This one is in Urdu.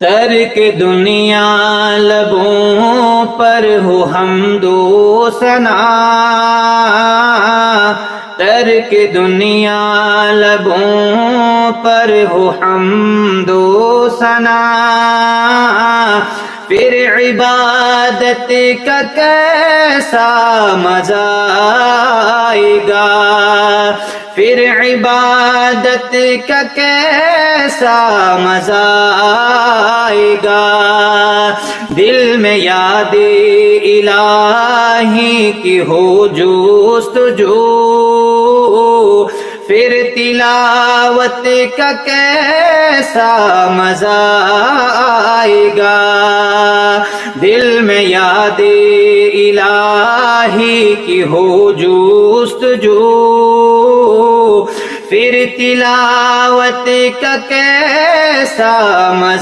ترک دنیا لبوں پر ہو حمد و ثنا، ترک دنیا لبوں پر ہو حمد و ثنا، پھر عبادت کا کیسا مزہ آئے گا، پھر عبادت کا کیسا مزہ آئے گا، دل میں یاد الہی کی ہو جستجو، پھر تلاوت کا کیسا مزہ آئے گا، دل میں یاد الہی کی ہو جستجو، پھر تلاوت کا کیسا مزہ